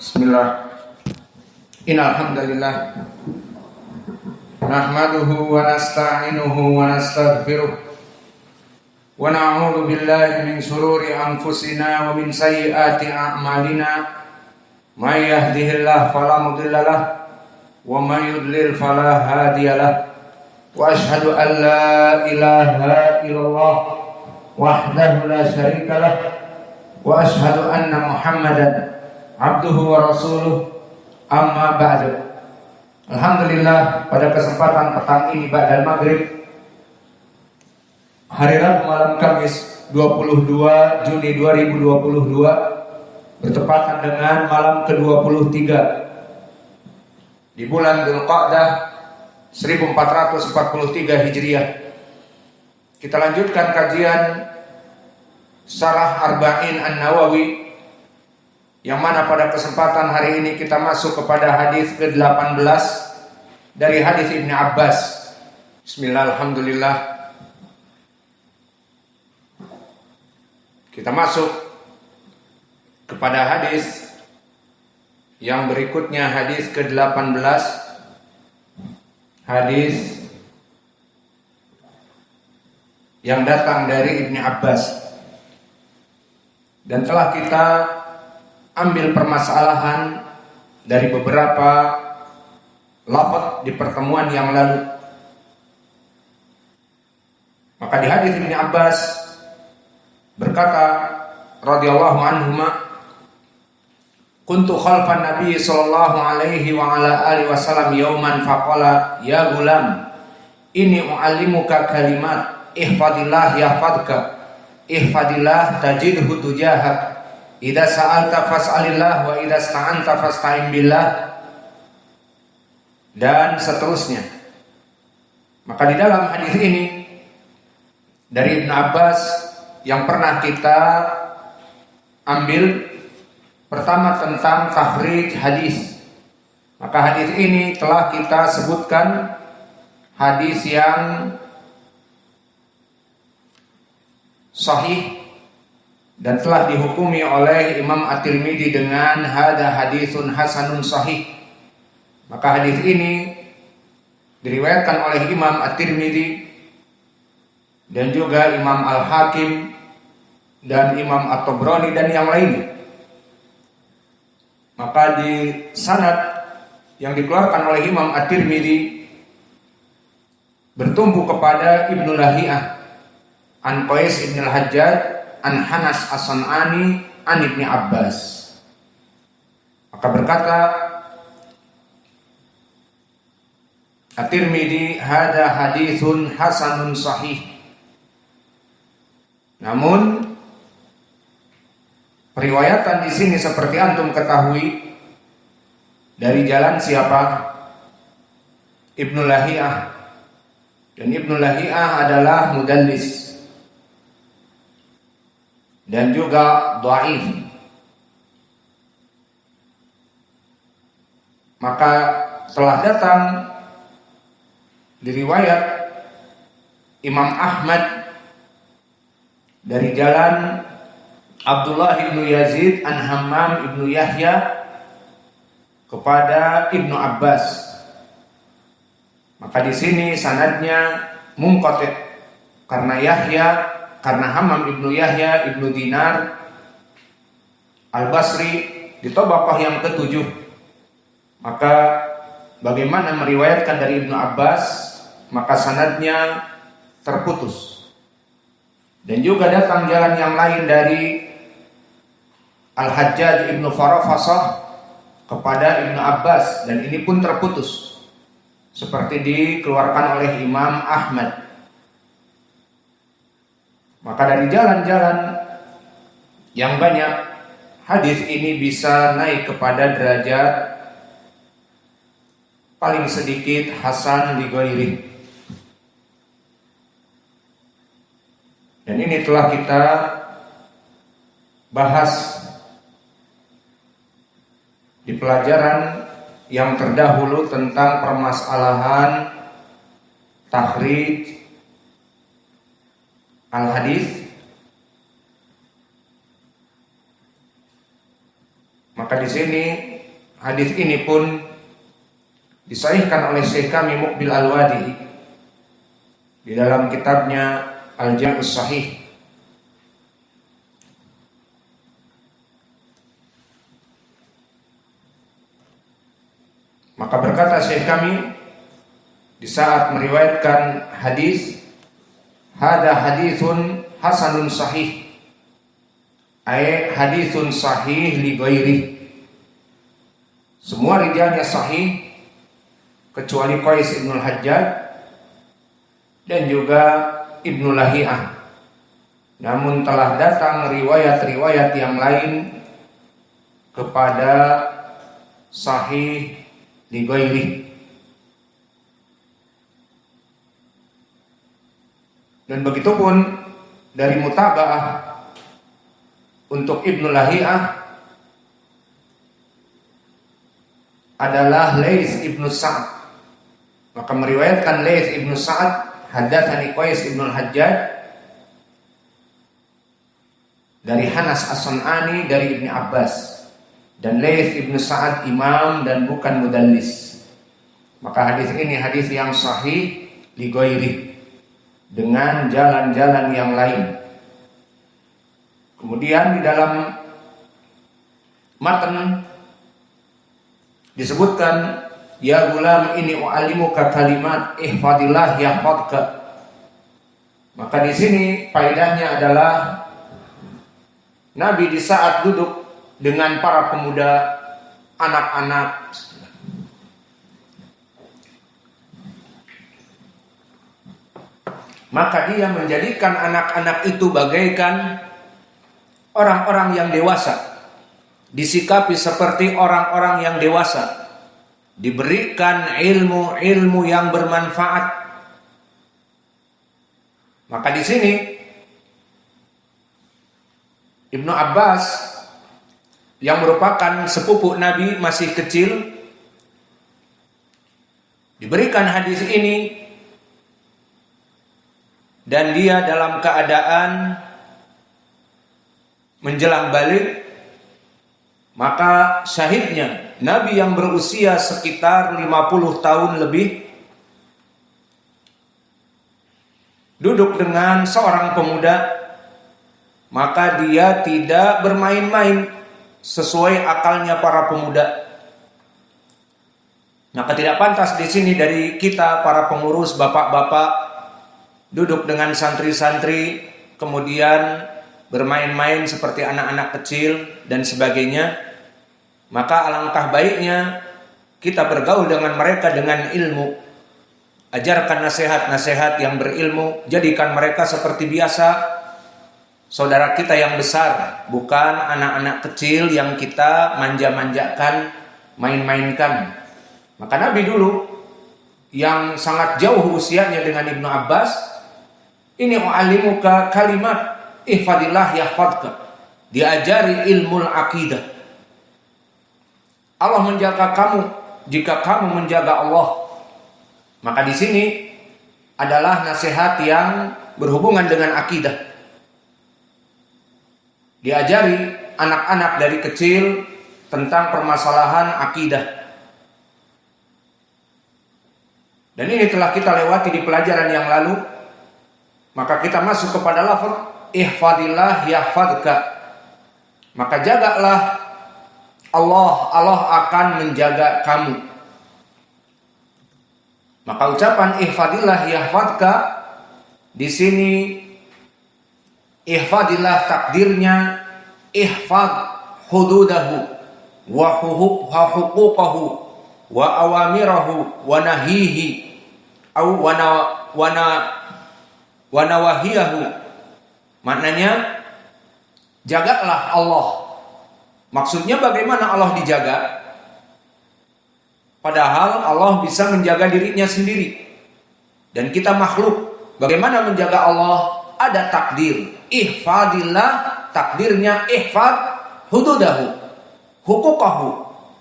Bismillah. Innal hamdalillah nahmaduhu wa nasta'inuhu wa nastaghfiruh wa na'udzu billahi min shururi anfusina wa min sayyiati a'malina. May yahdihillahu fala mudilla lahu wa may yudlil fala hadiya lahu. Wa asyhadu an la ilaha illallah wahdahu la syarika lahu wa asyhadu anna Muhammadan abduhu wa rasuluh, amma ba'du. Alhamdulillah, pada kesempatan petang ini ba'dal maghrib hari Rabu malam Kamis 22 Juni 2022 bertepatan dengan malam ke-23 di bulan Dzulqa'dah 1443 Hijriah. Kita lanjutkan kajian Syarah Arba'in An-Nawawi, yang mana pada kesempatan hari ini kita masuk kepada hadis ke-18 dari hadis Ibnu Abbas. Bismillah, alhamdulillah. Kita masuk kepada hadis yang berikutnya, hadis ke-18. Hadis yang datang dari Ibnu Abbas. Dan telah kita ambil permasalahan dari beberapa lafaz di pertemuan yang lalu. Maka di hadis Ibnu Abbas berkata radhiyallahu anhuma, kuntu khalfan nabi sallallahu alaihi wa ala alihi wasallam yauman faqala ya gulam inni uallimuka kalimat ihfadillah yahfadka ihfadillah tajidhu tujahak idza sa'alta fas'alillah wa idza sta'anta fasta'in billah, dan seterusnya. Maka di dalam hadis ini dari Ibnu Abbas yang pernah kita ambil, pertama tentang takhrij hadis. Maka hadis ini telah kita sebutkan hadis yang sahih dan telah dihukumi oleh Imam At-Tirmidzi dengan hadza hadisun hasanun sahih. Maka hadis ini diriwayatkan oleh Imam At-Tirmidzi dan juga Imam Al-Hakim dan Imam At-Tabrani dan yang lainnya. Maka di sanad yang dikeluarkan oleh Imam At-Tirmidzi bertumpu kepada Ibnu Lahiyah an Qais ibn al-Hajjaj an Hanas As-San'ani an Ibni Abbas. Maka berkata At-Tirmidzi hadza haditsun hasanun sahih. Namun periwayatan di sini seperti antum ketahui dari jalan siapa? Ibnu Lahiyah. Dan Ibnu Lahiyah adalah mudallis dan juga dhaif. Maka telah datang di riwayat Imam Ahmad dari jalan Abdullah ibnu Yazid an Hammam ibnu Yahya kepada Ibnu Abbas. Maka di sini sanadnya munqati' karena Hammam ibnu Yahya ibnu Dinar Al-Basri di tabaqah yang ke-7. Maka bagaimana meriwayatkan dari Ibnu Abbas, maka sanadnya terputus. Dan juga datang jalan yang lain dari Al-Hajjaj ibnu Farafasah kepada Ibnu Abbas, dan ini pun terputus seperti dikeluarkan oleh Imam Ahmad. Maka dari jalan-jalan yang banyak, hadis ini bisa naik kepada derajat paling sedikit hasan li ghairi. Dan ini telah kita bahas di pelajaran yang terdahulu tentang permasalahan takhrij al-hadis. Maka di sini hadis ini pun disahihkan oleh Syekh kami Muqbil Al-Wadi di dalam kitabnya Al-Jami' As-Sahih. Maka berkata Syekh kami di saat meriwayatkan hadis, hada hadithun hasanun sahih, ay hadithun sahih li ghairi. Semua rijalnya sahih kecuali Qais ibn al-Hajjaj dan juga Ibnu Lahiyah. Namun telah datang riwayat-riwayat yang lain kepada sahih li ghairi. Dan begitu pun dari mutaba'ah untuk Ibnu Lahiyah adalah Laits ibnu Sa'ad. Maka meriwayatkan Laits ibnu Sa'ad, haddatsani Qais ibnu al-Hajjaj dari Hanas As-San'ani dari Ibnu Abbas. Dan Laits ibnu Sa'ad imam dan bukan mudallis. Maka hadis ini hadis yang sahih li ghairi, dengan jalan-jalan yang lain. Kemudian di dalam matan disebutkan, ya gulam ini u'allimuka kalimat ihfadillah yahfadka. Maka di sini faedahnya adalah Nabi di saat duduk dengan para pemuda, anak-anak, maka dia menjadikan anak-anak itu bagaikan orang-orang yang dewasa, disikapi seperti orang-orang yang dewasa, diberikan ilmu-ilmu yang bermanfaat. Maka di sini Ibnu Abbas yang merupakan sepupu Nabi masih kecil diberikan hadis ini, dan dia dalam keadaan menjelang balik. Maka syahidnya Nabi yang berusia sekitar 50 tahun lebih duduk dengan seorang pemuda, maka dia tidak bermain-main sesuai akalnya para pemuda. Maka tidak pantas di sini dari kita para pengurus, bapak-bapak, duduk dengan santri-santri kemudian bermain-main seperti anak-anak kecil dan sebagainya. Maka alangkah baiknya kita bergaul dengan mereka dengan ilmu. Ajarkan nasihat-nasihat yang berilmu, jadikan mereka seperti biasa saudara kita yang besar, bukan anak-anak kecil yang kita manja-manjakan, main-mainkan. Maka Nabi dulu yang sangat jauh usianya dengan Ibnu Abbas, ini u'allimuka kalimat ihfadillah yahfadka, diajari ilmu akidah. Allah menjaga kamu jika kamu menjaga Allah. Maka di sini adalah nasihat yang berhubungan dengan akidah. Diajari anak-anak dari kecil tentang permasalahan akidah. Dan ini telah kita lewati di pelajaran yang lalu. Maka kita masuk kepada lafaz ihfadillah yahfadka. Maka jagalah Allah, Allah akan menjaga kamu. Maka ucapan ihfadillah yahfadka di sini, ihfadillah takdirnya ihfad hududahu wa huquqahu wa awamirahu wa nahihi au wa nawahiyahu. Maknanya jagalah Allah. Maksudnya bagaimana Allah dijaga? Padahal Allah bisa menjaga dirinya sendiri. Dan kita makhluk. Bagaimana menjaga Allah? Ada takdir. Ihfadillah, takdirnya ihfad hududahu, huquqahu,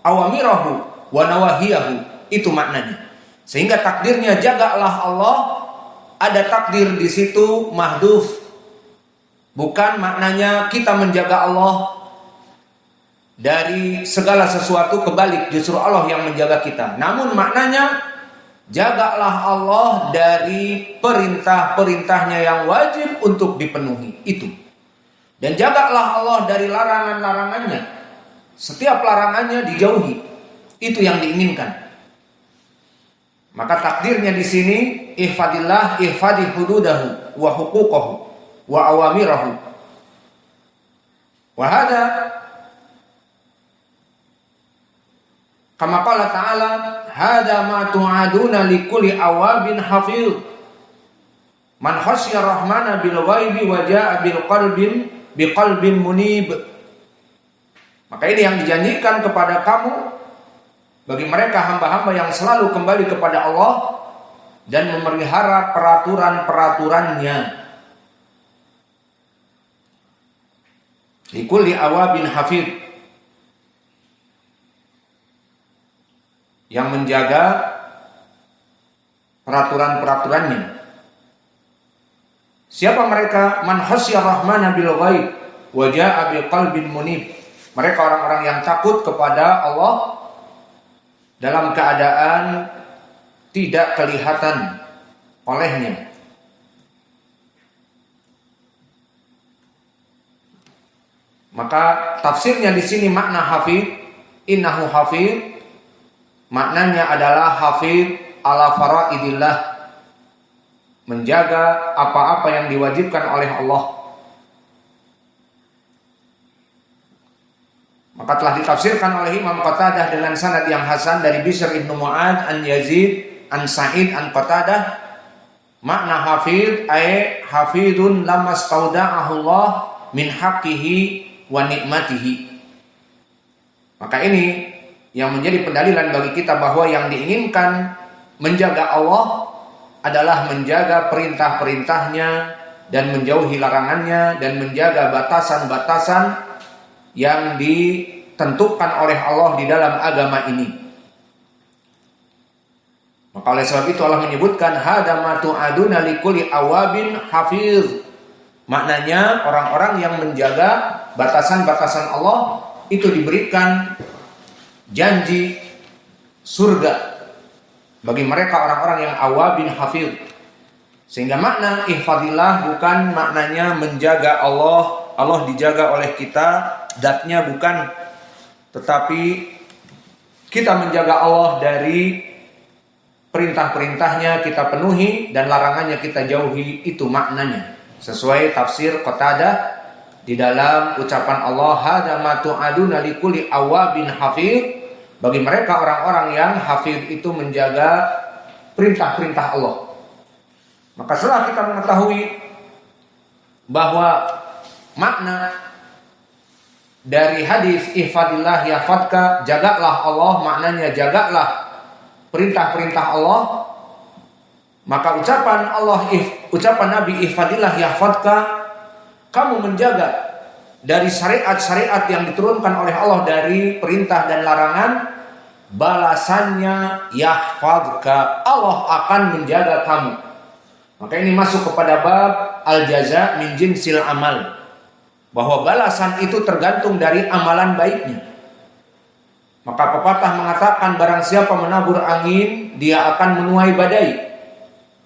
awamirahu, wa nawahiyahu. Itu maknanya. Sehingga takdirnya jagalah Allah. Ada takdir di situ mahdhuf. Bukan maknanya kita menjaga Allah. dari segala sesuatu, kebalik, justru Allah yang menjaga kita. Namun maknanya, jagalah Allah dari perintah-perintahnya yang wajib untuk dipenuhi. Itu. Dan jagalah Allah dari larangan-larangannya. Setiap larangannya dijauhi. Itu yang diinginkan. Maka takdirnya di sini, ihfadillah, ihfadi hududahu, wa huquqahu, wa awamirahu. Wa hada kama qala ta'ala, hada ma tu'aduna likulli awabin hafidh. Man khasya rahmana bil ghaibi wa jaa biqalbin munib. Maka ini yang dijanjikan kepada kamu bagi mereka hamba-hamba yang selalu kembali kepada Allah dan memelihara peraturan-peraturannya. Likulli awabin hafidh, yang menjaga peraturan-peraturannya. Siapa mereka? Man khasya rahmana bil ghaib wa jaa biqalbin munib. Mereka orang-orang yang takut kepada Allah dalam keadaan tidak kelihatan olehnya. Maka tafsirnya di sini makna hafidh, innahu hafidh, maknanya adalah hafidh ala faraidillah, menjaga apa-apa yang diwajibkan oleh Allah. Maka telah ditafsirkan oleh Imam Qatadah dengan sanad yang hasan dari Bishr ibn Mu'ad an Yazid an Sa'id an Qatadah, makna hafidh ay hafidun lamma stauda'ahu Allah min haqqihi wa nikmatihi. Maka ini yang menjadi pendalilan bagi kita bahwa yang diinginkan menjaga Allah adalah menjaga perintah-perintahnya dan menjauhi larangannya dan menjaga batasan-batasan yang ditentukan oleh Allah di dalam agama ini. Maka oleh sebab itu Allah menyebutkan hada ma tu'aduna likulli awabin hafiz. Maknanya orang-orang yang menjaga batasan-batasan Allah itu diberikan janji surga bagi mereka orang-orang yang awabin hafiz. Sehingga makna ihfadillah bukan maknanya menjaga Allah. Allah dijaga oleh kita, zatnya bukan, tetapi kita menjaga Allah dari perintah-perintahnya kita penuhi dan larangannya kita jauhi. Itu maknanya sesuai tafsir Qatadah di dalam ucapan Allah, hada ma tu'aduna likulli awabin hafiz. Bagi mereka orang-orang yang hafiz itu menjaga perintah-perintah Allah. Maka setelah kita mengetahui bahwa makna dari hadis ihfadillah yahfadka, jagalah Allah, maknanya jagalah perintah-perintah Allah, maka ucapan Nabi ihfadillah yahfadka, kamu menjaga dari syariat-syariat yang diturunkan oleh Allah dari perintah dan larangan, balasannya yahfadka, Allah akan menjaga kamu. Maka ini masuk kepada bab al-jaza min jinsil amal, bahwa balasan itu tergantung dari amalan baiknya. Maka pepatah mengatakan, barang siapa menabur angin, dia akan menuai badai.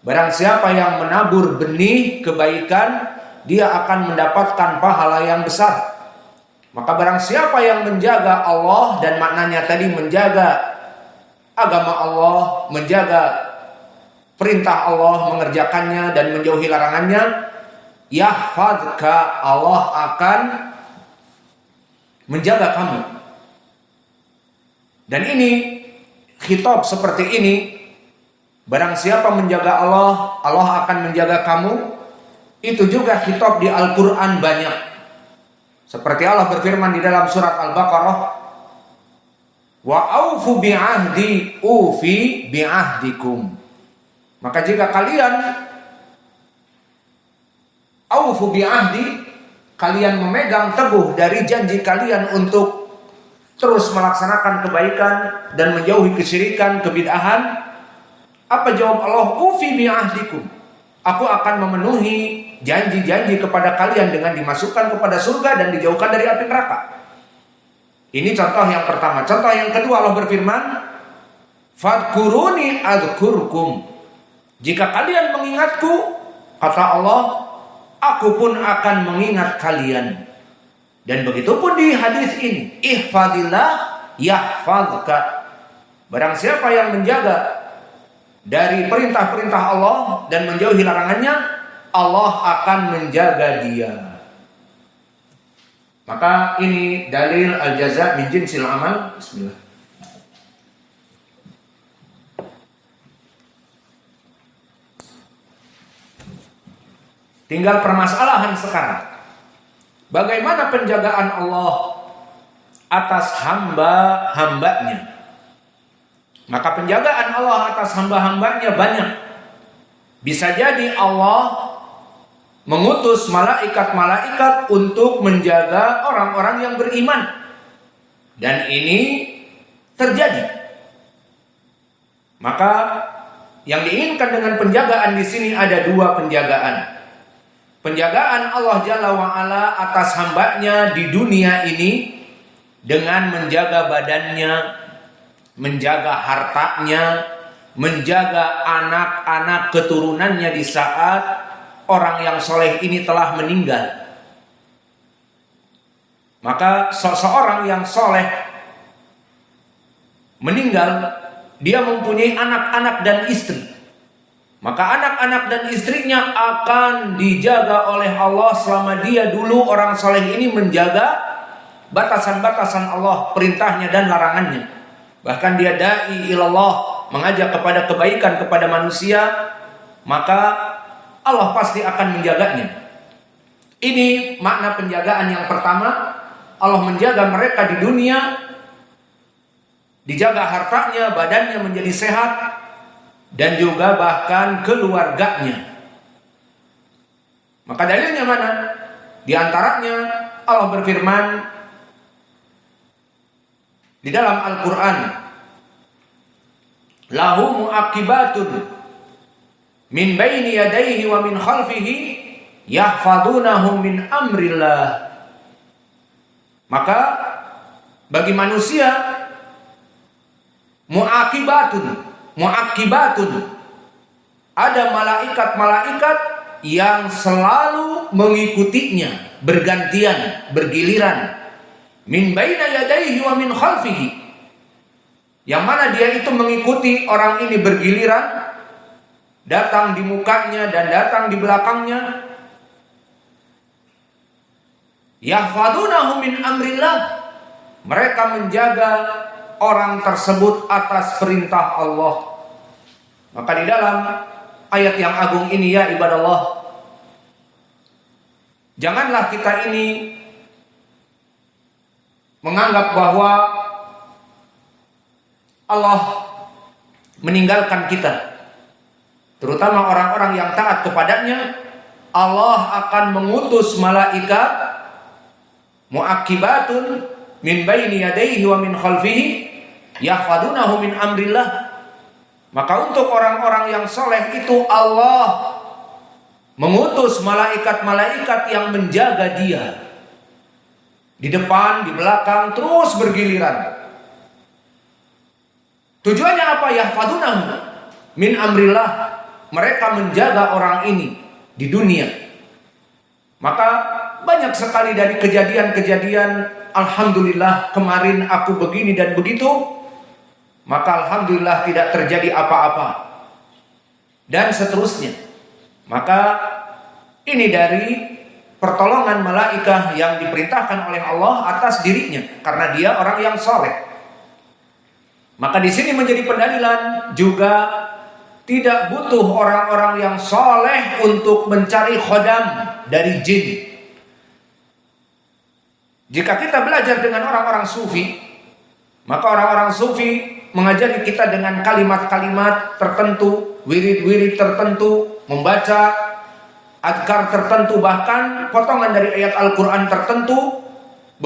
Barang siapa yang menabur benih kebaikan, dia akan mendapatkan pahala yang besar. Maka barang siapa yang menjaga Allah, dan maknanya tadi menjaga agama Allah, menjaga perintah Allah, mengerjakannya dan menjauhi larangannya, yahfadka, Allah akan menjaga kamu. Dan ini khitab seperti ini, barang siapa menjaga Allah, Allah akan menjaga kamu. Itu juga khitab di Al-Quran banyak. Seperti Allah berfirman di dalam surat Al-Baqarah, wa aufu bi'ahdi ufi bi'ahdikum. Maka jika kalian aufu bi'ahdi, kalian memegang teguh dari janji kalian untuk terus melaksanakan kebaikan dan menjauhi kesyirikan, kebid'ahan, apa jawab Allah? Ufi bi'ahdikum, aku akan memenuhi janji-janji kepada kalian dengan dimasukkan kepada surga dan dijauhkan dari api neraka. Ini contoh yang pertama. Contoh yang kedua, Allah berfirman, "Fadkuruni adzkurkum." Jika kalian mengingatku, kata Allah, aku pun akan mengingat kalian. Dan begitu pun di hadis ini, ihfadillah yahfazka. Barang siapa yang menjaga dari perintah-perintah Allah dan menjauhi larangannya, Allah akan menjaga dia. Maka ini dalil al-jaza min jinsil amal. Bismillah. Tinggal permasalahan sekarang. Bagaimana penjagaan Allah atas hamba-hambanya? Maka penjagaan Allah atas hamba-hambanya banyak. Bisa jadi Allah mengutus malaikat-malaikat untuk menjaga orang-orang yang beriman. Dan ini terjadi. Maka yang diinginkan dengan penjagaan di sini ada dua penjagaan. Penjagaan Allah Jalla wa'ala atas hambanya di dunia ini dengan menjaga badannya, menjaga hartanya, menjaga anak-anak keturunannya di saat orang yang soleh ini telah meninggal. Maka seseorang yang soleh meninggal, dia mempunyai anak-anak dan istri. Maka anak-anak dan istrinya akan dijaga oleh Allah selama dia dulu orang soleh ini menjaga batasan-batasan Allah, perintahnya dan larangannya. Bahkan dia da'i ilallah, mengajak kepada kebaikan kepada manusia, maka Allah pasti akan menjaganya. Ini makna penjagaan yang pertama. Allah menjaga mereka di dunia, dijaga hartanya, badannya menjadi sehat, dan juga bahkan keluarganya. Maka dalilnya mana? Di antaranya Allah berfirman di dalam Al-Quran, lahu mu'aqibatun min baini yadayhi wa min khalfihi yahfadunahum min amrillah. Maka bagi manusia mu'aqibatun, ada malaikat-malaikat yang selalu mengikutinya, bergantian, bergiliran. Min baina yadayhi wa min khalfihi, yang mana dia itu mengikuti orang ini bergiliran, datang di mukanya dan datang di belakangnya. Yahfadunahu min amrillah, mereka menjaga orang tersebut atas perintah Allah. Maka di dalam ayat yang agung ini, ya ibadallah, janganlah kita ini menganggap bahwa Allah meninggalkan kita. Terutama orang-orang yang taat kepadanya, Allah akan mengutus malaikat mu'aqibatun min baini yadayhi wa min khalfihi yahfadunahu min amrillah. Maka untuk orang-orang yang soleh itu Allah mengutus malaikat-malaikat yang menjaga dia di depan, di belakang, terus bergiliran. Tujuannya apa? Yahfadunahu min amrillah, mereka menjaga orang ini di dunia. Maka banyak sekali dari kejadian-kejadian, alhamdulillah kemarin aku begini dan begitu, maka alhamdulillah tidak terjadi apa-apa, dan seterusnya. Maka ini dari pertolongan malaikat yang diperintahkan oleh Allah atas dirinya, karena dia orang yang soleh. Maka di sini menjadi pendalilan juga tidak butuh orang-orang yang soleh untuk mencari khodam dari jin. Jika kita belajar dengan orang-orang sufi, maka orang-orang sufi mengajari kita dengan kalimat-kalimat tertentu, wirid-wirid tertentu, membaca adkar tertentu, bahkan potongan dari ayat Al-Quran tertentu